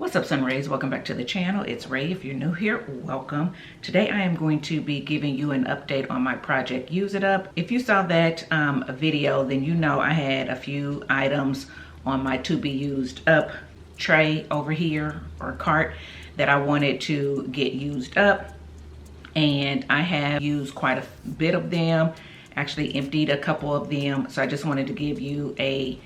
What's up, Sun Rays? Welcome back to the channel. It's Ray. If you're new here, welcome. Today I am going to be giving you an update on my project Use It Up. If you saw that video, then you know I had a few items on my to be used up tray over here, or cart, that I wanted to get used up, and I have used quite a bit of them. Actually emptied a couple of them, so I just wanted to give you a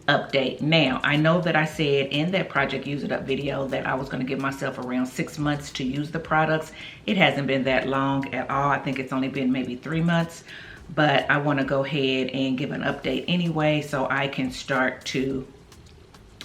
update. Now, I know that I said in that project Use It Up video that I was going to give myself around 6 months to use the products. It hasn't been that long at all. I think it's only been maybe 3 months, but I want to go ahead and give an update anyway so I can start to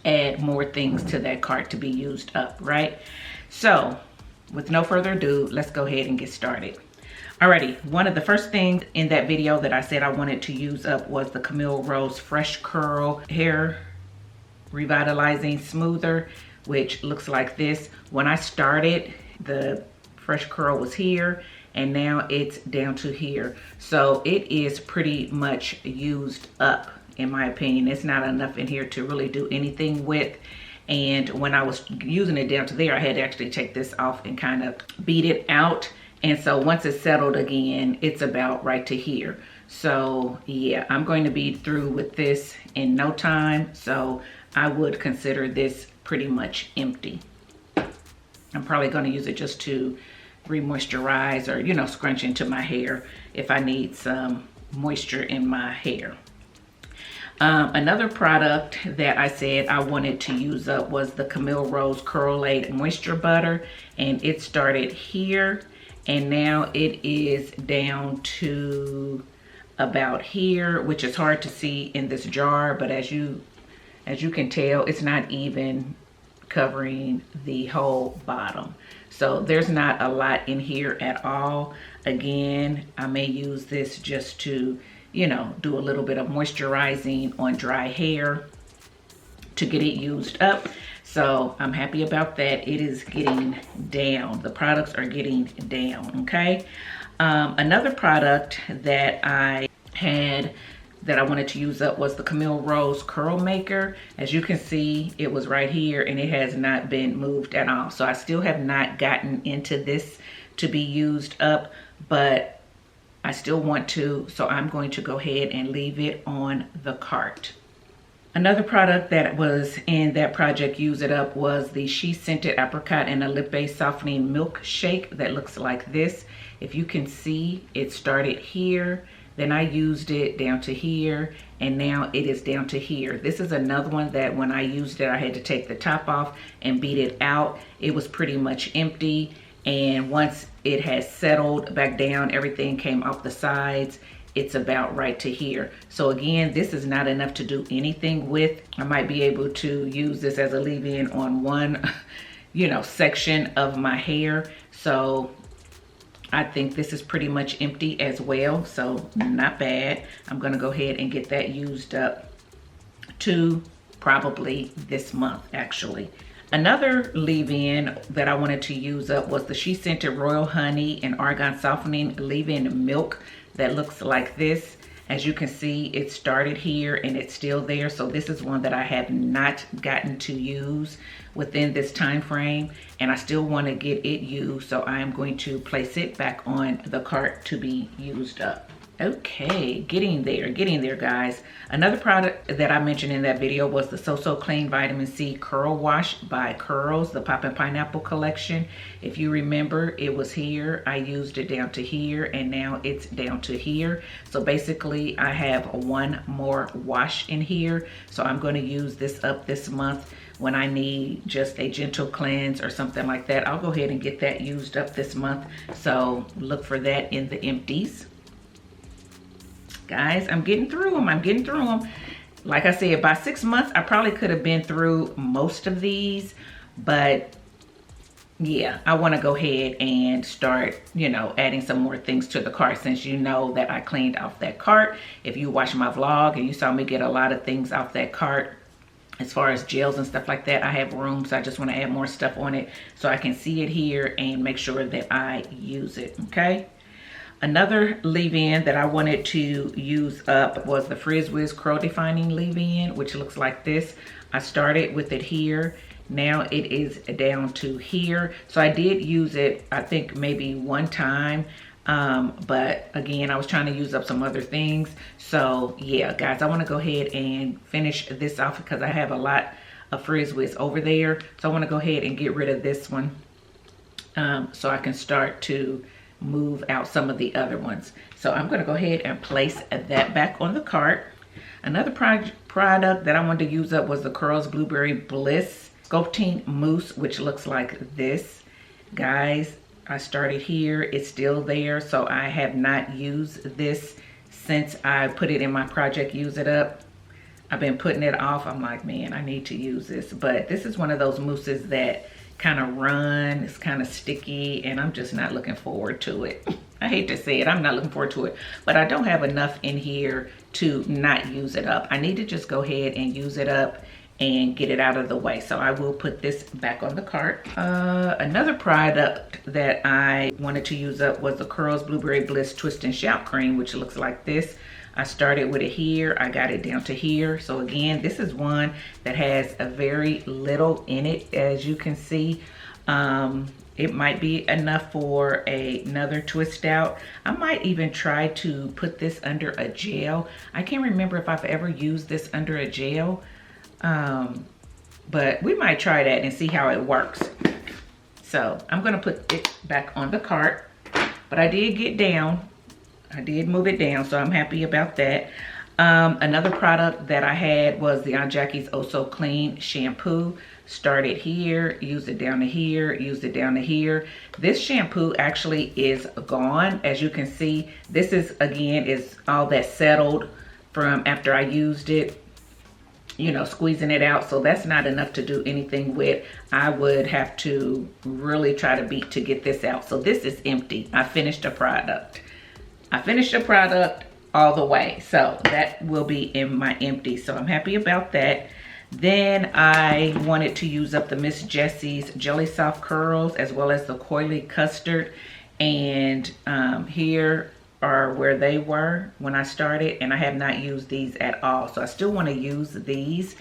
add more things to that cart to be used up, right? So with no further ado, let's go ahead and get started. Alrighty, one of the first things in that video that I said I wanted to use up was the Camille Rose Fresh Curl Hair Revitalizing Smoother, which looks like this. When I started, the fresh curl was here, and now it's down to here. So it is pretty much used up, in my opinion. It's not enough in here to really do anything with. And when I was using it down to there, I had to actually take this off and kind of beat it out. And so once it's settled again, it's about right to here. So yeah, I'm going to be through with this in no time. So I would consider this pretty much empty. I'm probably going to use it just to re-moisturize or, you know, scrunch into my hair if I need some moisture in my hair. Another product that I said I wanted to use up was the Camille Rose Curl Aid Moisture Butter. And it started here. And now it is down to about here, which is hard to see in this jar, but as you can tell, it's not even covering the whole bottom. So there's not a lot in here at all. Again, I may use this just to, you know, do a little bit of moisturizing on dry hair to get it used up. So I'm happy about that. It is getting down. The products are getting down, okay? Another product that I had that I wanted to use up was the Camille Rose Curl Maker. As you can see, it was right here and it has not been moved at all. So I still have not gotten into this to be used up, but I still want to. So I'm going to go ahead and leave it on the cart. Another product that was in that project Use It Up was the Scented Apricot and a Lip Base Softening Milkshake that looks like this. If you can see, it started here, then I used it down to here, and now it is down to here. This is another one that when I used it, I had to take the top off and beat it out. It was pretty much empty, and once it has settled back down, everything came off the sides. It's about right to here. So again, this is not enough to do anything with. I might be able to use this as a leave-in on one, you know, section of my hair. So I think this is pretty much empty as well. So not bad. I'm gonna go ahead and get that used up to probably this month, actually. Another leave-in that I wanted to use up was the Scented Royal Honey and Argan Softening Leave-In Milk that looks like this. As you can see, it started here and it's still there. So this is one that I have not gotten to use within this time frame, and I still want to get it used. So I am going to place it back on the cart to be used up. Okay, getting there, guys. Another product that I mentioned in that video was the Oso Clean Vitamin C Curl Wash by Curls, the Poppin' Pineapple collection. If you remember, it was here. I used it down to here, and now it's down to here. So basically, I have one more wash in here. So I'm going to use this up this month when I need just a gentle cleanse or something like that. I'll go ahead and get that used up this month. So look for that in the empties. Guys, I'm getting through them. Like I said, by 6 months, I probably could have been through most of these, but yeah, I want to go ahead and start, you know, adding some more things to the cart, since you know that I cleaned off that cart. If you watched my vlog and you saw me get a lot of things off that cart, as far as gels and stuff like that, I have room, so I just want to add more stuff on it so I can see it here and make sure that I use it, okay? Another leave-in that I wanted to use up was the Frizz Wiz Curl Defining Leave-In, which looks like this. I started with it here Now it is down to here. So I did use it, I think maybe one time. But again, I was trying to use up some other things. So yeah, guys, I want to go ahead and finish this off because I have a lot of Frizz Whiz over there. So I want to go ahead and get rid of this one. So I can start to move out some of the other ones. So I'm going to go ahead and place that back on the cart. Another product that I wanted to use up was the Curls Blueberry Bliss Sculpting Mousse, which looks like this. Guys, I started here. It's still there. So I have not used this since I put it in my project Use It Up. I've been putting it off. I'm like, man, I need to use this. But this is one of those mousses that kind of run. It's kind of sticky, and I'm just not looking forward to it. I hate to say it, I'm not looking forward to it, but I don't have enough in here to not use it up. I need to just go ahead and use it up and get it out of the way. So I will put this back on the cart. Another product that I wanted to use up was the Curls Blueberry Bliss Twist and Shout Cream, which looks like this. I started with it here. I got it down to here. So again, this is one that has a very little in it, as you can see. It might be enough for another twist out. I might even try to put this under a gel. I can't remember if I've ever used this under a gel, but we might try that and see how it works. So I'm gonna put it back on the cart, but I did get down. I did move it down, so I'm happy about that. Another product that I had was the Aunt Jackie's Oso Clean Shampoo. Started here, used it down to here, used it down to here. This shampoo actually is gone. As you can see, this is, again, is all that settled from after I used it, you know, squeezing it out. So that's not enough to do anything with. I would have to really try to beat to get this out. So this is empty. I finished a product. I finished a product all the way. So that will be in my empty. So I'm happy about that. Then I wanted to use up the Miss Jessie's Jelly Soft Curls as well as the Coily Custard. And here are where they were when I started, and I have not used these at all. So I still want to use these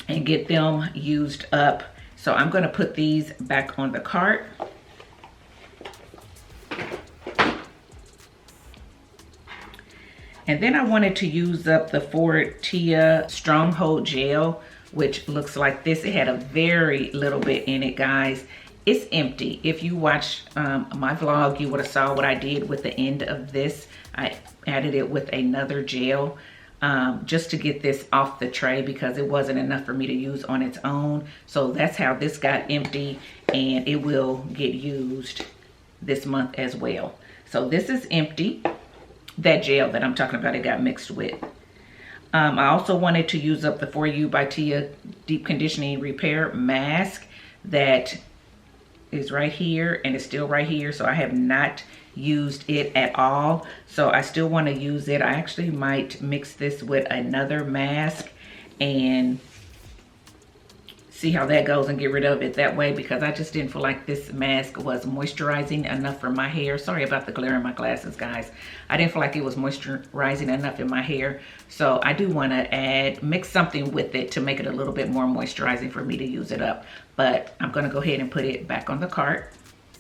and get them used up. So I'm going to put these back on the cart. And then I wanted to use up the Tia Stronghold gel, which looks like this. It had a very little bit in it, guys. It's empty. If you watched my vlog, you would have saw what I did with the end of this. I added it with another gel just to get this off the tray because it wasn't enough for me to use on its own. So that's how this got empty, and it will get used this month as well. So this is empty. That gel that I'm talking about, it got mixed with. I also wanted to use up the For You by Tia Deep Conditioning Repair Mask that is right here, and it's still right here. So I have not used it at all. So I still want to use it. I actually might mix this with another mask and see how that goes and get rid of it that way, because I just didn't feel like this mask was moisturizing enough for my hair. Sorry about the glare in my glasses, guys. I didn't feel like it was moisturizing enough in my hair. So I do want to mix something with it to make it a little bit more moisturizing for me to use it up. But I'm going to go ahead and put it back on the cart.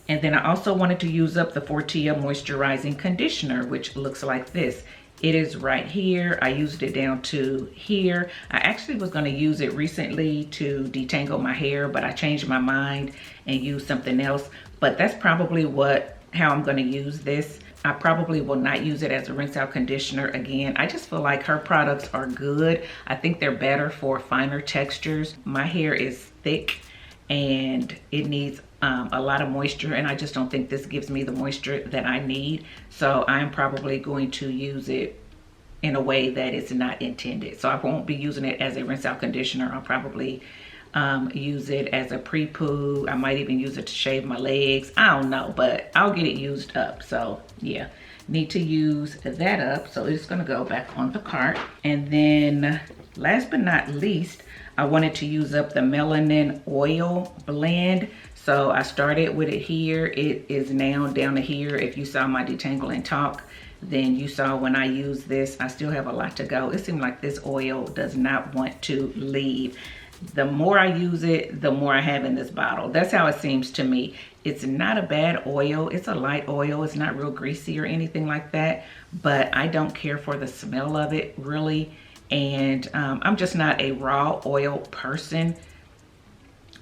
And then I also wanted to use up the Tia Moisturizing Conditioner, which looks like this. It is right here. I used it down to here. I actually was going to use it recently to detangle my hair, but I changed my mind and used something else. But that's probably how I'm going to use this. I probably will not use it as a rinse out conditioner again. I just feel like her products are good. I think they're better for finer textures. My hair is thick and it needs a lot of moisture, and I just don't think this gives me the moisture that I need. So I'm probably going to use it in a way that it's not intended. So I won't be using it as a rinse out conditioner. I'll probably use it as a pre-poo. I might even use it to shave my legs. I don't know, but I'll get it used up. So yeah, need to use that up. So it's gonna go back on the cart. And then last but not least, I wanted to use up the Melanin Oil blend. So I started with it here. It is now down to here. If you saw my detangle and talk, then you saw when I use this, I still have a lot to go. It seems like this oil does not want to leave. the more I use it, the more I have in this bottle. That's how it seems to me. It's not a bad oil. It's a light oil. It's not real greasy or anything like that, but I don't care for the smell of it really. And I'm just not a raw oil person.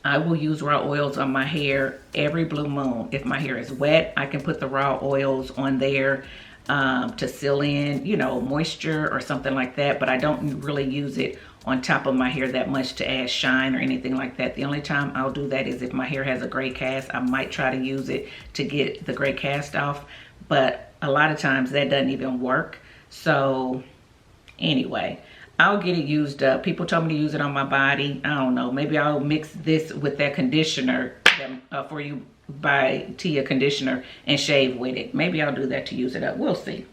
I will use raw oils on my hair every blue moon. If my hair is wet, I can put the raw oils on there to seal in, you know, moisture or something like that, but I don't really use it on top of my hair that much to add shine or anything like that. The only time I'll do that is if my hair has a gray cast. I might try to use it to get the gray cast off, but a lot of times that doesn't even work. So anyway, I'll get it used up. People told me to use it on my body. I don't know, maybe I'll mix this with that conditioner For You by Tia conditioner and shave with it. Maybe I'll do that to use it up. We'll see.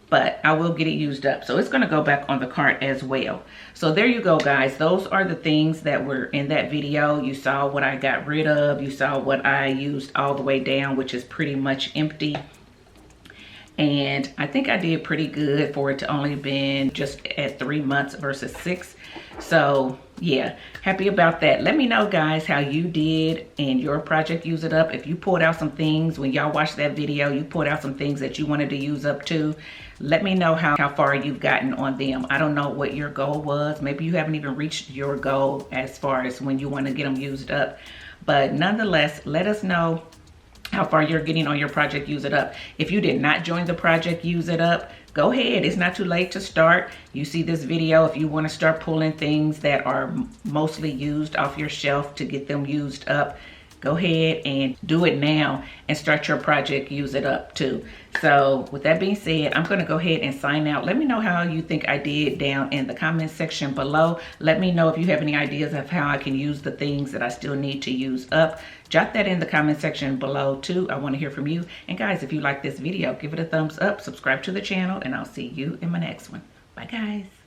But I will get it used up. So it's going to go back on the cart as well. So there you go, guys. Those are the things that were in that video. You saw what I got rid of. You saw what I used all the way down, which is pretty much empty. And I think I did pretty good for it to only been just at 3 months versus 6. So yeah, happy about that. Let me know, guys, how you did in your project Use It Up. If you pulled out some things when y'all watched that video, you pulled out some things that you wanted to use up too. Let me know how far you've gotten on them. I don't know what your goal was. Maybe you haven't even reached your goal as far as when you want to get them used up. But nonetheless, let us know how far you're getting on your project Use It Up. If you did not join the project Use It Up, go ahead. It's not too late to start. You see this video, if you want to start pulling things that are mostly used off your shelf to get them used up, go ahead and do it now and start your project Use It Up too. So with that being said, I'm going to go ahead and sign out. Let me know how you think I did down in the comment section below. Let me know if you have any ideas of how I can use the things that I still need to use up. Jot that in the comment section below too. I want to hear from you. And guys, if you like this video, give it a thumbs up, subscribe to the channel, and I'll see you in my next one. Bye, guys.